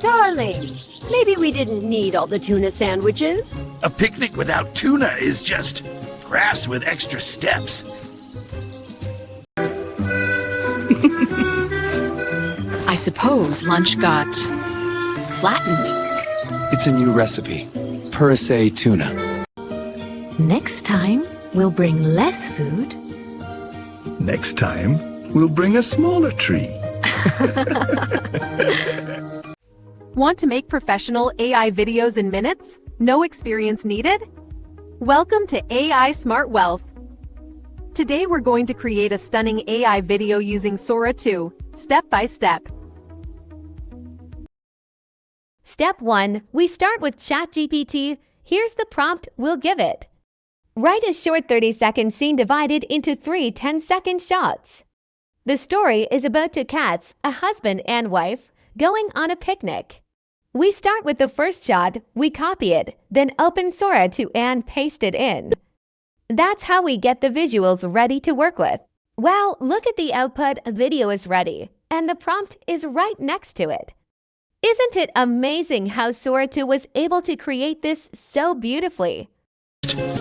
Darling, maybe we didn't need all the tuna sandwiches. A picnic without tuna is just grass with extra steps. I suppose lunch got flattened. It's a new recipe. Purisay tuna. Next time, we'll bring less food. Next time, we'll bring a smaller tree. Want to make professional AI videos in minutes? No experience needed? Welcome to AI Smart Wealth. Today we're going to create a stunning AI video using Sora 2, step by step. Step 1. We start with ChatGPT. Here's the prompt we'll give it. Write a short 30-second scene divided into 3 10-second shots. The story is about two cats, a husband and wife, going on a picnic. We start with the first shot, we copy it, then open Sora 2 and paste it in. That's how we get the visuals ready to work with. Wow, look at the output, a video is ready, and the prompt is right next to it. Isn't it amazing how Sora 2 was able to create this so beautifully?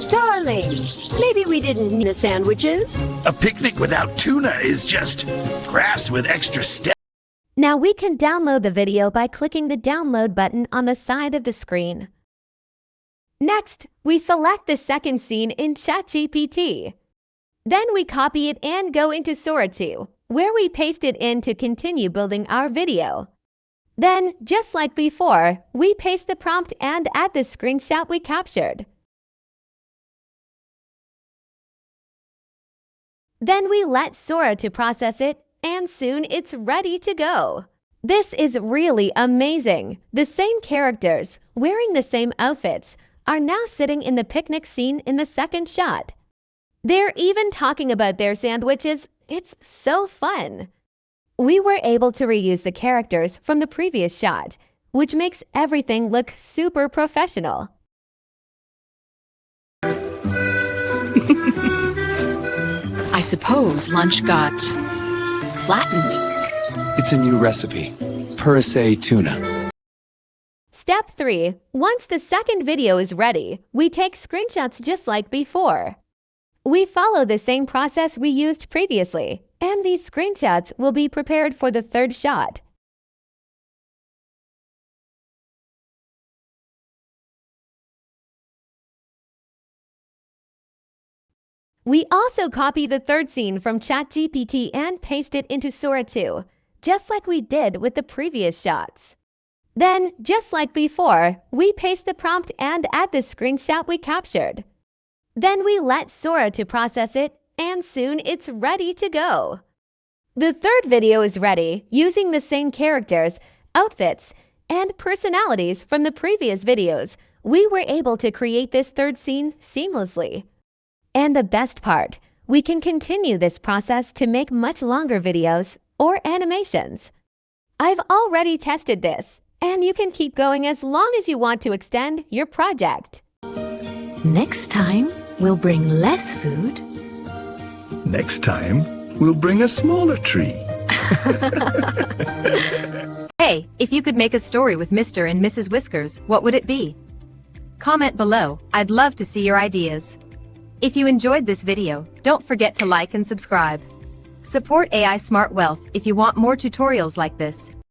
Darling, maybe we didn't need the sandwiches. A picnic without tuna is just grass with extra steps. Now we can download the video by clicking the download button on the side of the screen. Next, we select the second scene in ChatGPT. Then we copy it and go into Sora 2, where we paste it in to continue building our video. Then, just like before, we paste the prompt and add the screenshot we captured. Then we let Sora to process it, and soon it's ready to go. This is really amazing. The same characters, wearing the same outfits, are now sitting in the picnic scene in the second shot. They're even talking about their sandwiches. It's so fun. We were able to reuse the characters from the previous shot, which makes everything look super professional. I suppose lunch got flattened. It's a new recipe. Purisay tuna. Step 3. Once the second video is ready, we take screenshots just like before. We follow the same process we used previously, and these screenshots will be prepared for the third shot. We also copy the third scene from ChatGPT and paste it into Sora 2, just like we did with the previous shots. Then, just like before, we paste the prompt and add the screenshot we captured. Then we let Sora to process it, and soon it's ready to go. The third video is ready, using the same characters, outfits, and personalities from the previous videos. We were able to create this third scene seamlessly. And the best part, we can continue this process to make much longer videos or animations. I've already tested this, and you can keep going as long as you want to extend your project. Next time, we'll bring less food. Next time, we'll bring a smaller tree. Hey, if you could make a story with Mr. and Mrs. Whiskers, what would it be? Comment below. I'd love to see your ideas. If you enjoyed this video, don't forget to like and subscribe. Support AI Smart Wealth if you want more tutorials like this.